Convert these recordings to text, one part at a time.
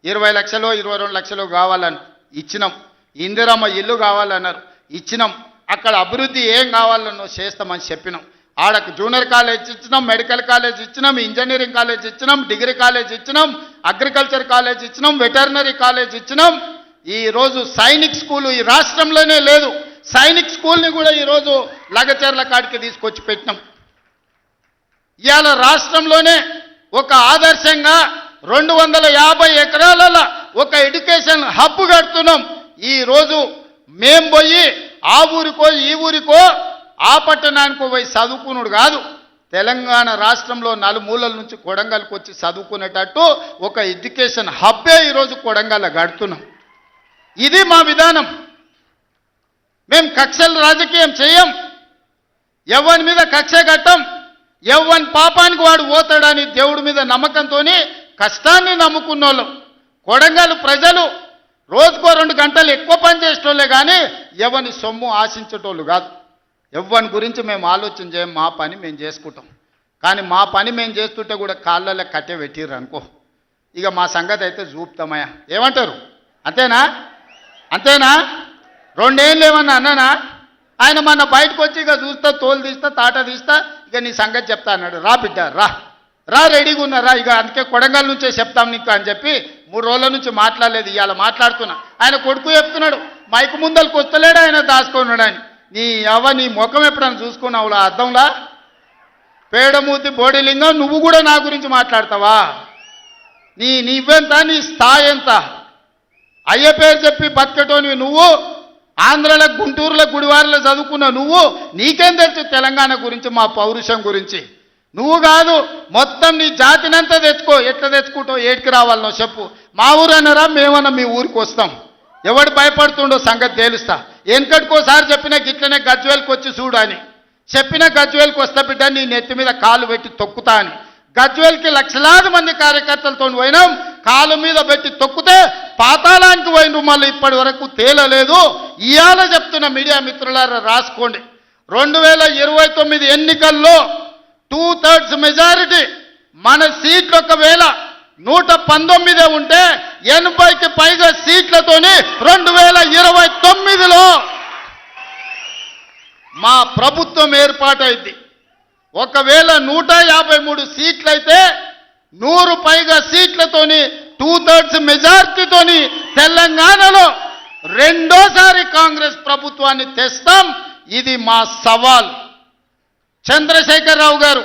20 లక్షలు 22 లక్షలు కావాలని ఇచ్చినాం. ఇందిరమ్మ ఇల్లు కావాలన్నారు, ఇచ్చినాం. అక్కడ అభివృద్ధి ఏం కావాలన్నో చేస్తామని చెప్పినాం. ఆడకు జూనియర్ కాలేజ్ ఇచ్చినాం, మెడికల్ కాలేజ్ ఇచ్చినాం, ఇంజనీరింగ్ కాలేజ్ ఇచ్చినాం, డిగ్రీ కాలేజ్ ఇచ్చినాం, అగ్రికల్చర్ కాలేజ్ ఇచ్చినాం, వెటర్నరీ కాలేజ్ ఇచ్చినాం. ఈరోజు సైనిక్ స్కూలు ఈ రాష్ట్రంలోనే లేదు. సైనిక్ స్కూల్ని కూడా ఈరోజు లగచర్ల కాడికి తీసుకొచ్చి పెట్టినాం. ఇవాళ రాష్ట్రంలోనే ఒక ఆదర్శంగా 250 ఎకరాల ఒక ఎడ్యుకేషన్ హబ్ కడుతున్నాం. ఈరోజు మేం పోయి ఆ ఊరికో ఈ ఊరికో ఆ పట్టణానికో పోయి చదువుకున్నాడు కాదు, తెలంగాణ రాష్ట్రంలో నలుమూలల నుంచి కొడంగల్కి వచ్చి చదువుకునేటట్టు ఒక ఎడ్యుకేషన్ హబ్బే ఈరోజు కొడంగల్ కడుతున్నాం. ఇది మా విధానం. మేము కక్షలు రాజకీయం చేయం, ఎవరి మీద కక్ష కట్టం, ఎవరి పాపానికి వాడు పోతాడని దేవుడి మీద నమ్మకంతో కష్టాన్ని నమ్ముకున్నోళ్ళం. కొడంగల్ ప్రజలు రోజుకో 2 గంటలు ఎక్కువ పని చేసేటోళ్ళే కానీ ఎవరిని సొమ్ము ఆశించేటోళ్ళు కాదు. ఎవరి గురించి మేము ఆలోచన చేయం, మా పని మేము చేసుకుంటాం. కానీ మా పని మేము చేస్తుంటే కూడా కాళ్ళలో కట్టె పెట్టిర్రు అనుకో, ఇక మా సంగతి అయితే చూపుతామయ్యా. ఏమంటారు? అంతేనా? అంతేనా? 2 ఏళ్ళు ఏమన్నా అన్నానా? ఆయన మన బయటకు వచ్చి ఇక చూస్తా, తోలు తీస్తా, తాట తీస్తా, ఇక నీ సంగతి చెప్తా అన్నాడు. రా బిడ్డ రా రా, రెడీగా ఉన్నారా? ఇక అందుకే కొడంగల్ నుంచే చెప్తాం నీకు అని చెప్పి 3 రోజుల నుంచి మాట్లాడలేదు. ఇవాళ మాట్లాడుతున్నా. ఆయన కొడుకు చెప్తున్నాడు, మైకు ముందరికి వస్తలేడు, ఆయన దాచుకున్నాడు అని. నీ నీ ముఖం ఎప్పుడైనా చూసుకున్నావులా అద్దంలా? పేడమూతి బోడిలింగం, నువ్వు కూడా నా గురించి మాట్లాడతావా? నీవెంత, నీ స్థాయి ఎంత? అయ్య పేరు చెప్పి బతికేటోనివి నువ్వు, ఆంధ్రలో గుంటూరులో గుడివారిలో చదువుకున్న నువ్వు, నీకేం తెలుసు తెలంగాణ గురించి, మా పౌరుషం గురించి? నువ్వు కాదు, మొత్తం నీ జాతినంతా తెచ్చుకో. ఎట్లా తెచ్చుకుంటావు? ఏడికి రావాలనో చెప్పు. మా ఊరు అన్నారా, మేమన్నా మీ ఊరికి వస్తాం. ఎవడు భయపడుతుండో సంగతి తేలుస్తా. వెనకటికోసారి చెప్పిన గిట్లనే గజ్వేల్కి వచ్చి చూడు అని చెప్పిన, గజ్వేల్కి వస్తా బిడ్డ, నీ నెత్తి మీద కాలు పెట్టి తొక్కుతా అని. గజ్వేల్కి లక్షలాది మంది కార్యకర్తలతో పోయినాం, కాలు మీద పెట్టి తొక్కితే పాతాళానికి పోయిన మళ్ళీ ఇప్పటి వరకు తేలలేదు. ఇవాళ చెప్తున్న మీడియా మిత్రులారా రాసుకోండి, 2029 ఎన్నికల్లో 2/3 మెజారిటీ మన సీట్లు ఒకవేళ 119 ఉంటే 80కి పైగా సీట్లతోని 2029లో మా ప్రభుత్వం ఏర్పాటైంది. ఒకవేళ 153 సీట్లయితే 100 పైగా సీట్లతోని 2/3 మెజార్టీతోని తెలంగాణలో రెండోసారి కాంగ్రెస్ ప్రభుత్వాన్ని తెస్తాం. ఇది మా సవాల్. చంద్రశేఖరరావు గారు,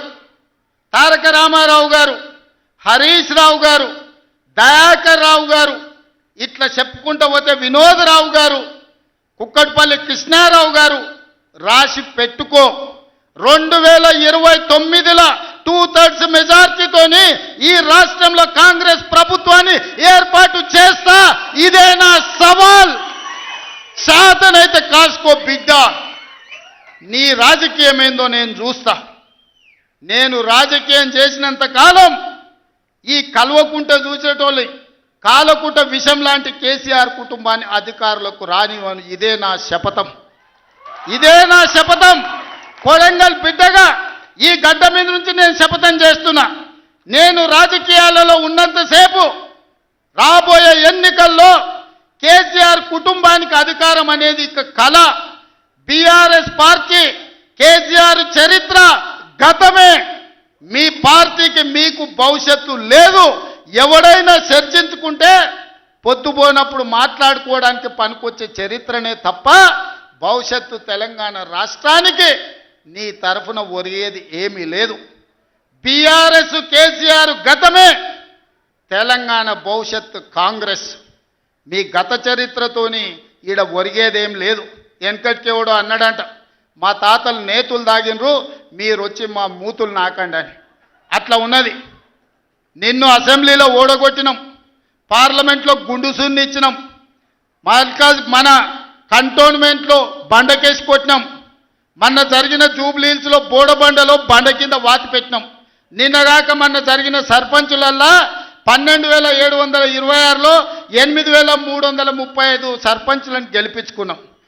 తారక రామారావు గారు, హరీష్ రావు గారు, దయాకర్ రావు గారు, ఇట్లా చెప్పుకుంటూ పోతే వినోదరావు గారు, కుక్కట్పల్లి కృష్ణారావు గారు, రాసి పెట్టుకో. 2029లో 2/3 మెజార్టీతోని ఈ రాష్ట్రంలో కాంగ్రెస్ ప్రభుత్వాన్ని ఏర్పాటు చేస్తా. ఇదే నా సవాల్. శాతనైతే కాసుకో బిడ్డ. నీ రాజకీయం ఏందో నేను చూస్తా. నేను రాజకీయం చేసినంత కాలం ఈ కల్వకుంట చూసేటోళ్ళు కాలకుంట విషం లాంటి కేసీఆర్ కుటుంబాన్ని అధికారులకు రానివ్వను. ఇదే నా శపథం. ఇదే నా శపథం. కొడంగల్ బిడ్డగా ఈ గడ్డ మీద నుంచి నేను శపథం చేస్తున్నా. నేను రాజకీయాలలో ఉన్నంతసేపు రాబోయే ఎన్నికల్లో కేసీఆర్ కుటుంబానికి అధికారం అనేది ఇక కళ. బీఆర్ఎస్ పార్టీ, కేసీఆర్ చరిత్ర గతమే. మీ పార్టీకి మీకు భవిష్యత్తు లేదు. ఎవడైనా చర్చించుకుంటే పొద్దుపోయినప్పుడు మాట్లాడుకోవడానికి పనికొచ్చే చరిత్రనే తప్ప భవిష్యత్తు తెలంగాణ రాష్ట్రానికి నీ తరఫున ఒరిగేది ఏమీ లేదు. బీఆర్ఎస్ కేసీఆర్ గతమే, తెలంగాణ భవిష్యత్తు కాంగ్రెస్. మీ గత చరిత్రతోని ఈడ ఒరిగేదేం లేదు. వెనకటికేవడో అన్నాడంట, మా తాతలు నేతులు దాగినరు, మీరు వచ్చి మా మూతులు నాకండి అని. అట్లా ఉన్నది. నిన్ను అసెంబ్లీలో ఓడగొట్టినాం, పార్లమెంట్లో గుండుసున్ని ఇచ్చినాం, మన కంటోన్మెంట్లో బండకేసి కొట్టినాం, మొన్న జరిగిన జూబ్లీహిల్స్లో బోడబండలో బండ కింద వాతి పెట్టినాం. నిన్నగాక మొన్న జరిగిన సర్పంచులల్లా 12,726లో 8,335 సర్పంచులను గెలిపించుకున్నాం.